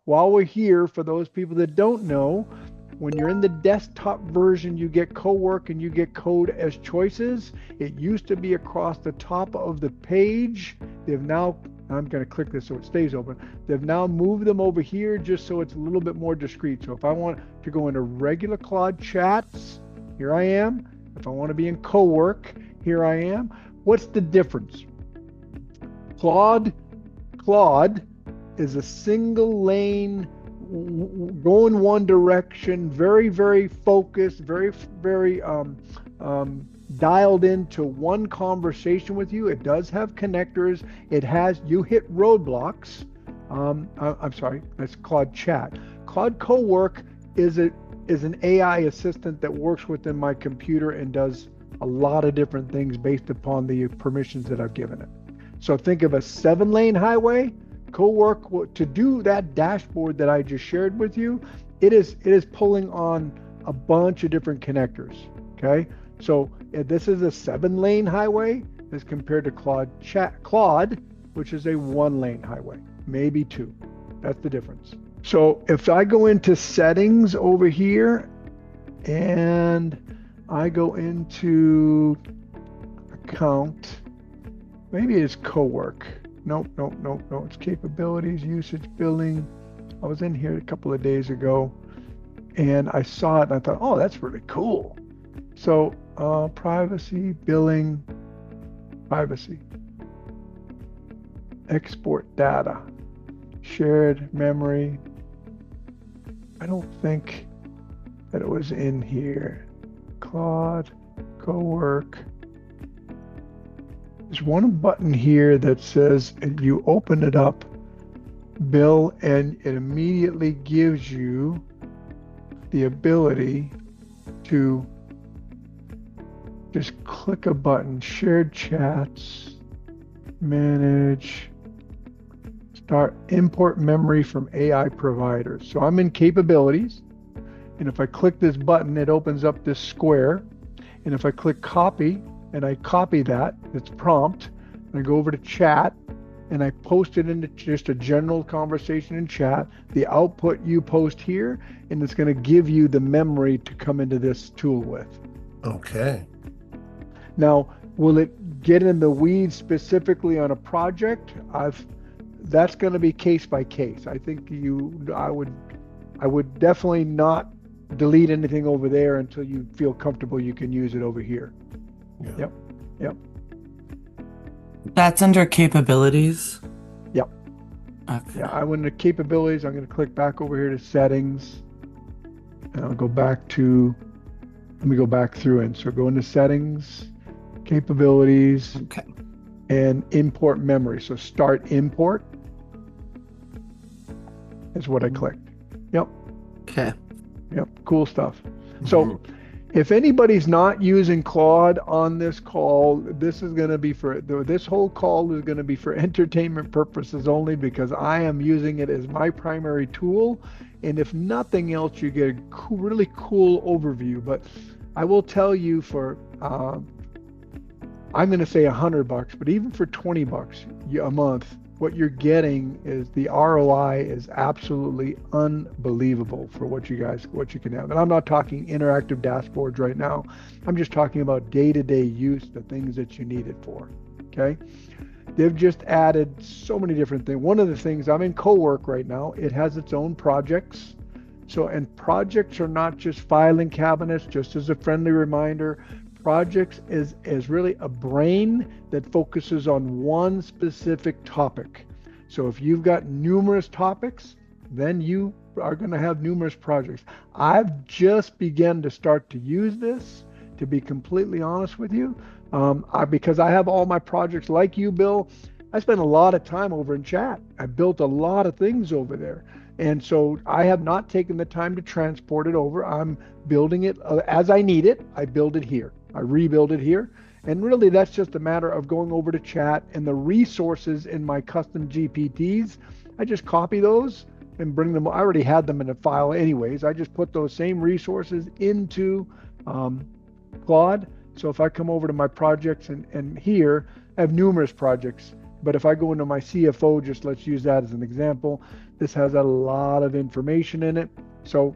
while we're here, for those people that don't know, when you're in the desktop version, you get Co-Work and you get code as choices. It used to be across the top of the page. They've now, I'm going to click this so it stays open. They've now moved them over here just so it's a little bit more discreet. So if I want to go into regular Claude chats, here I am. If I want to be in Co-Work, here I am. What's the difference? Claude is a single lane, go in one direction, very, very focused, very, very dialed into one conversation with you. It does have connectors. It has, you hit roadblocks. I'm sorry, that's Claude Chat. Claude Co-Work is an AI assistant that works within my computer and does a lot of different things based upon the permissions that I've given it. So think of a 7-lane highway. Co-Work, to do that dashboard that I just shared with you, it is pulling on a bunch of different connectors. Okay, so this is a 7-lane highway as compared to Claude, which is a 1-lane highway, maybe 2. That's the difference. So if I go into settings over here and I go into account, maybe it's Co-Work. Nope. It's capabilities, usage, billing. I was in here a couple of days ago and I saw it and I thought, oh, that's really cool. So privacy, billing, privacy, export data, shared memory. I don't think that it was in here. Claude Co-Work. There's one button here that says, and you open it up, Bill, and it immediately gives you the ability to just click a button, shared chats, manage, start import memory from AI providers. So I'm in capabilities, and if I click this button, it opens up this square, and if I click copy, and I copy that, it's prompt, and I go over to chat, and I post it into just a general conversation in chat. The output you post here, and it's going to give you the memory to come into this tool with. Okay. Now, will it get in the weeds specifically on a project? That's going to be case by case. I think I would definitely not delete anything over there until you feel comfortable you can use it over here. Yeah. Yep. That's under capabilities? Yep. Okay. Yeah, I went into capabilities. I'm going to click back over here to settings. And I'll go back to, let me go back through it. So go into settings, capabilities, Okay. and import memory. So start import is what I clicked. Yep. Okay. Yep. Cool stuff. So if anybody's not using Claude on this call, this is going to be this whole call is going to be for entertainment purposes only, because I am using it as my primary tool. And if nothing else, you get a really cool overview. But I will tell you, for I'm going to say $100, but even for $20 a month, what you're getting is the ROI is absolutely unbelievable for what you can have. And I'm not talking interactive dashboards right now. I'm just talking about day-to-day use, the things that you need it for. Okay. They've just added so many different things. One of the things, I'm in Co-Work right now. It has its own projects. So, and projects are not just filing cabinets, just as a friendly reminder. Projects is really a brain that focuses on one specific topic. So if you've got numerous topics, then you are going to have numerous projects. I've just begun to start to use this, to be completely honest with you, because I have all my projects like you, Bill. I spend a lot of time over in chat. I built a lot of things over there. And so I have not taken the time to transport it over. I'm building it as I need it. I build it here. I rebuild it here. And really, that's just a matter of going over to chat, and the resources in my custom GPTs, I just copy those and bring them. I already had them in a file anyways. I just put those same resources into Claude. So if I come over to my projects and here, I have numerous projects. But if I go into my CFO, just let's use that as an example, This has a lot of information in it. So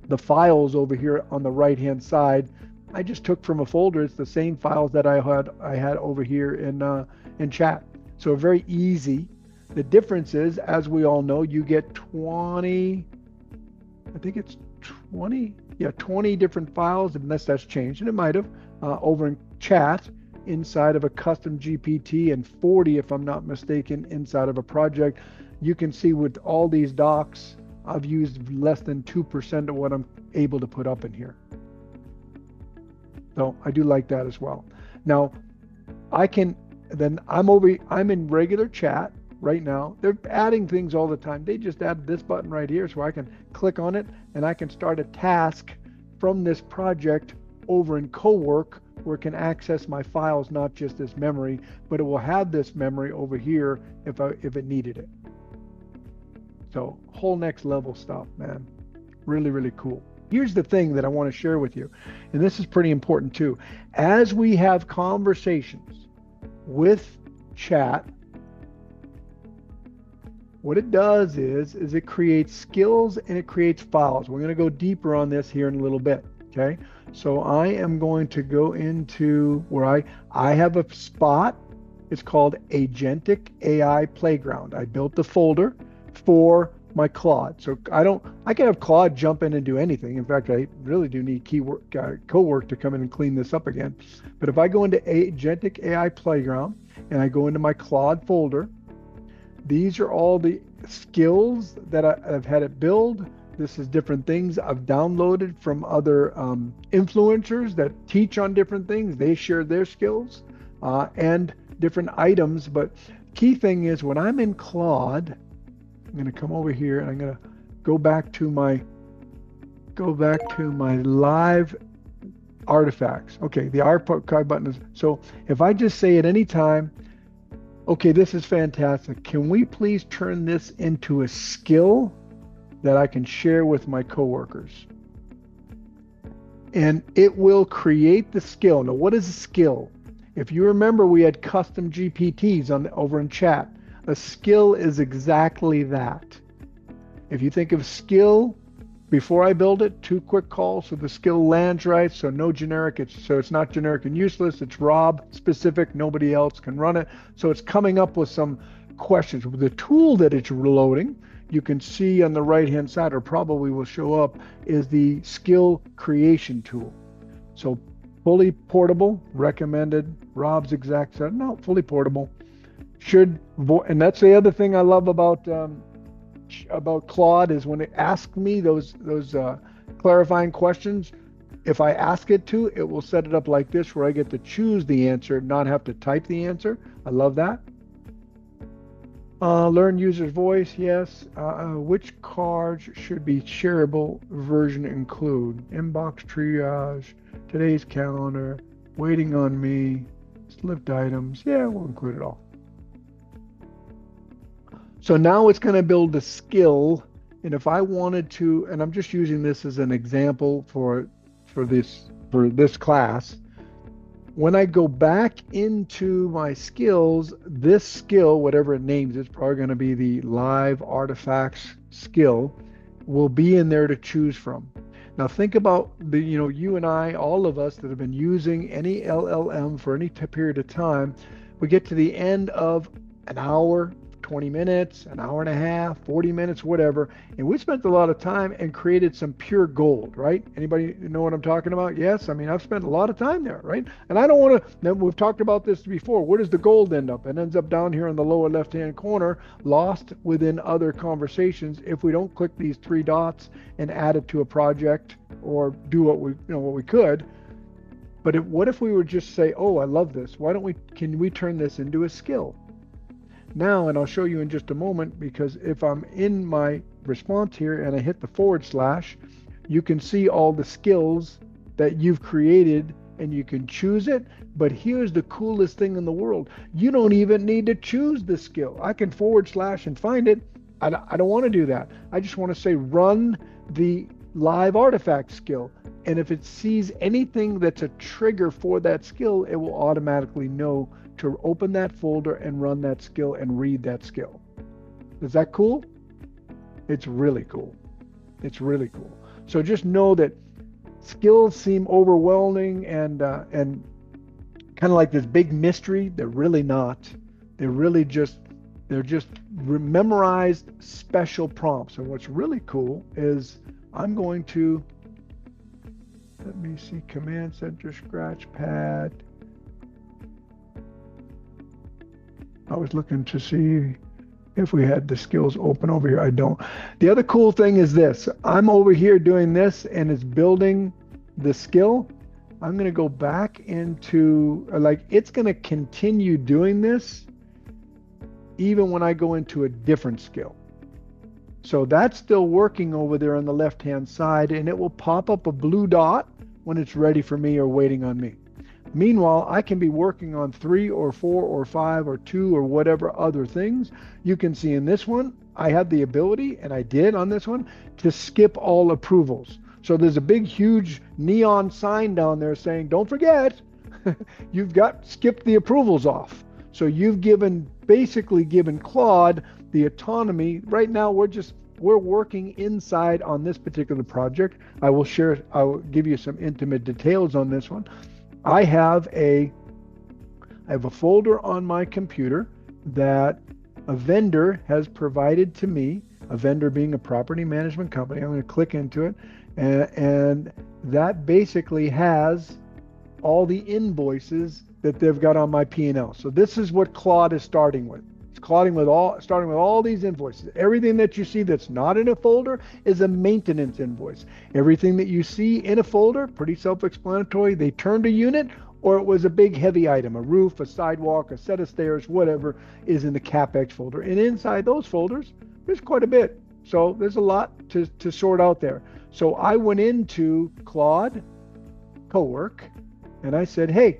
the files over here on the right hand side, I just took from a folder. It's the same files that I had over here in chat. So very easy. The difference is, as we all know, you get 20, I think it's 20, yeah, 20 different files, unless that's changed, and it might have, over in chat inside of a custom GPT, and 40, if I'm not mistaken, inside of a project. You can see with all these docs, I've used less than 2% of what I'm able to put up in here. So I do like that as well. Now, I'm in regular chat right now. They're adding things all the time. They just added this button right here, so I can click on it and I can start a task from this project over in Co-Work, where it can access my files, not just this memory, but it will have this memory over here if it needed it. So whole next level stuff, man. Really, really cool. Here's the thing that I want to share with you, and this is pretty important too. As we have conversations with chat, what it does is it creates skills and it creates files. We're going to go deeper on this here in a little bit, okay? So I am going to go into where I have a spot. It's called Agentic AI Playground. I built the folder for my Claude. So I can have Claude jump in and do anything. In fact, I really do need Co-Work to come in and clean this up again. But if I go into Agentic AI Playground and I go into my Claude folder, these are all the skills that I've had it build. This is different things I've downloaded from other influencers that teach on different things. They share their skills and different items. But key thing is, when I'm in Claude, I'm going to come over here and I'm going to go back to my live artifacts. Okay, the archive button is, so if I just say at any time, okay, this is fantastic, can we please turn this into a skill that I can share with my coworkers? And it will create the skill. Now, what is a skill? If you remember, we had custom GPTs over in chat. A skill is exactly that. If you think of skill, before I build it, 2 quick calls so the skill lands right, so no generic, it's not generic and useless, it's Rob specific, nobody else can run it. So it's coming up with some questions. With the tool that it's reloading, you can see on the right hand side, or probably will show up, is the skill creation tool. So fully portable, recommended, Rob's exact set, no, fully portable. And that's the other thing I love about Claude, is when it asks me those clarifying questions, if I ask it to, it will set it up like this, where I get to choose the answer, not have to type the answer. I love that. Learn user's voice, yes. Which cards should be shareable version include? Inbox triage, today's calendar, waiting on me, slipped items. Yeah, we'll include it all. So now it's going to build a skill, and if I wanted to, and I'm just using this as an example for this class, when I go back into my skills, this skill, whatever it names, it's probably going to be the live artifacts skill, will be in there to choose from. Now think about you and I, all of us that have been using any LLM for any period of time, we get to the end of an hour, 20 minutes, an hour and a half, 40 minutes, whatever, and we spent a lot of time and created some pure gold, right? Anybody know what I'm talking about? Yes, I mean, I've spent a lot of time there, right? And I don't want to, we've talked about this before, where does the gold end up? It ends up down here in the lower left-hand corner, lost within other conversations if we don't click these 3 dots and add it to a project or do what we could. But what if we would just say, oh, I love this. Can we turn this into a skill? Now, and I'll show you in just a moment, because if I'm in my response here and I hit the /, you can see all the skills that you've created and you can choose it. But here's the coolest thing in the world. You don't even need to choose the skill. I can / and find it. I don't want to do that. I just want to say run the live artifact skill. And if it sees anything that's a trigger for that skill, it will automatically know to open that folder and run that skill and read that skill. Is that cool? It's really cool. It's really cool. So just know that skills seem overwhelming and kind of like this big mystery. They're really not. They're really just memorized special prompts. And what's really cool is I'm going to, let me see, Command Center, Scratch Pad. I was looking to see if we had the skills open over here. I don't. The other cool thing is this. I'm over here doing this and it's building the skill. I'm going to go back into, like, it's going to continue doing this even when I go into a different skill. So that's still working over there on the left-hand side, and it will pop up a blue dot when it's ready for me or waiting on me. Meanwhile, I can be working on 3 or 4 or 5 or 2 or whatever other things. You can see in this one, I had the ability, and I did on this one, to skip all approvals. So there's a big, huge neon sign down there saying, don't forget, you've got skip the approvals off. So you've basically given Claude the autonomy. Right now, we're working inside on this particular project. I will give you some intimate details on this one. I have a folder on my computer that a vendor has provided to me, a vendor being a property management company. I'm going to click into it, and that basically has all the invoices that they've got on my P&L. So this is what Claude is starting with. It's starting with all these invoices. Everything that you see that's not in a folder is a maintenance invoice. Everything that you see in a folder, pretty self-explanatory. They turned a unit, or it was a big heavy item, a roof, a sidewalk, a set of stairs, whatever is in the CapEx folder. And inside those folders, there's quite a bit. So there's a lot to sort out there. So I went into Claude Co-Work and I said, hey,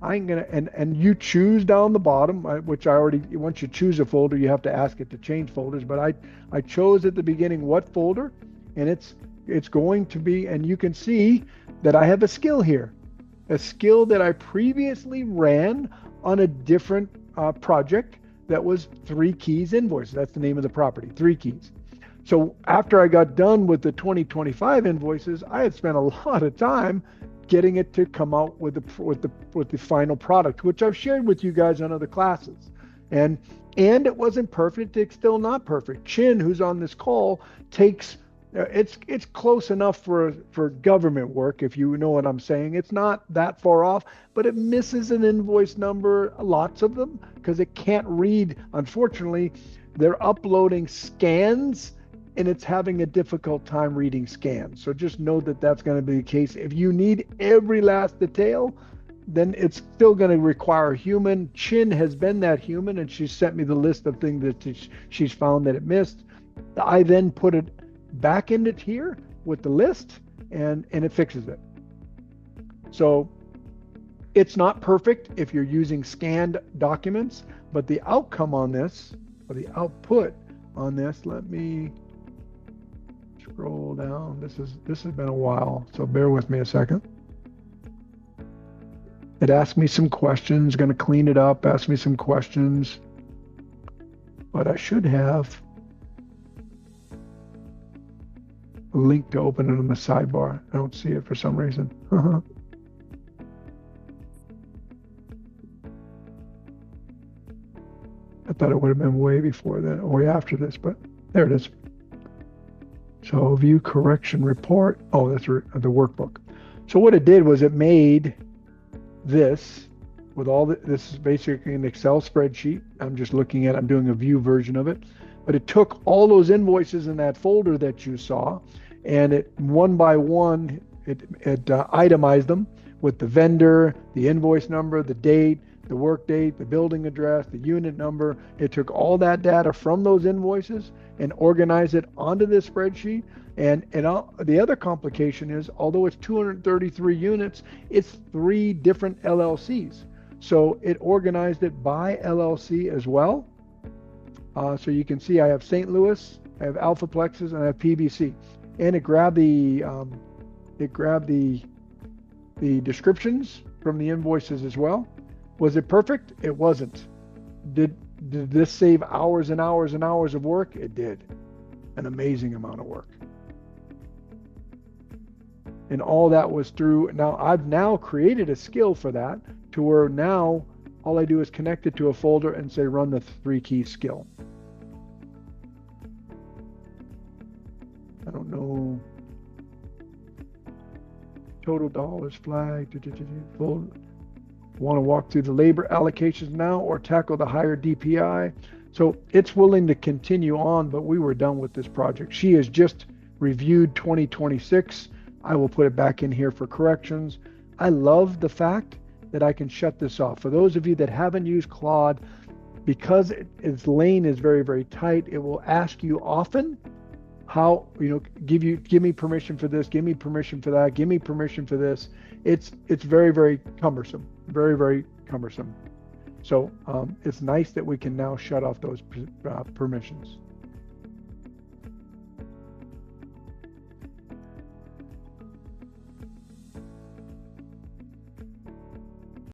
I'm gonna, and you choose down the bottom, which I already, once you choose a folder, you have to ask it to change folders. But I chose at the beginning what folder, and it's going to be, and you can see that I have a skill here, a skill that I previously ran on a different project that was 3 keys invoice. That's the name of the property, 3 keys. So after I got done with the 2025 invoices, I had spent a lot of time getting it to come out with the final product, which I've shared with you guys on other classes. And it wasn't perfect. It's still not perfect. Chin, who's on this call, takes it's close enough for government work, if you know what I'm saying. It's not that far off, but it misses an invoice number, lots of them, because it can't read. Unfortunately, they're uploading scans and it's having a difficult time reading scans. So just know that that's going to be the case. If you need every last detail, then it's still going to require a human. Chin has been that human, and she sent me the list of things that she's found that it missed. I then put it back into here with the list, and it fixes it. So it's not perfect if you're using scanned documents, but the outcome on this, or the output on this, let me scroll down. This has been a while, so bear with me a second. It asked me some questions, going to clean it up, ask me some questions, but I should have a link to open it on the sidebar. I don't see it for some reason. I thought it would have been way before that, or way after this, but there it is. So view correction report. Oh, that's the workbook. So what it did was it made this with all this is basically an Excel spreadsheet. I'm doing a view version of it, but it took all those invoices in that folder that you saw, and it one by one, it itemized them with the vendor, the invoice number, the date, the work date, the building address, the unit number. It took all that data from those invoices and organized it onto this spreadsheet. And the other complication is, although it's 233 units, it's 3 different LLCs. So it organized it by LLC as well. So you can see I have St. Louis, I have Alphaplexes, and I have PBC. And it grabbed the descriptions from the invoices as well. Was it perfect? It wasn't. Did this save hours and hours and hours of work? It did. an amazing amount of work. And all that was through, now I've now created a skill for that to where now all I do is connect it to a folder and say run the 3-key skill. I don't know. Total dollars flag. Want to walk through the labor allocations now or tackle the higher DPI? So it's willing to continue on, but we were done with this project. She has just reviewed 2026. I will put it back in here for corrections. I love the fact that I can shut this off. For those of you that haven't used Claude, because its lane is very, very tight, it will ask you often how, give me permission for this, give me permission for that, give me permission for this. It's very, very cumbersome, very, very cumbersome. So it's nice that we can now shut off those permissions.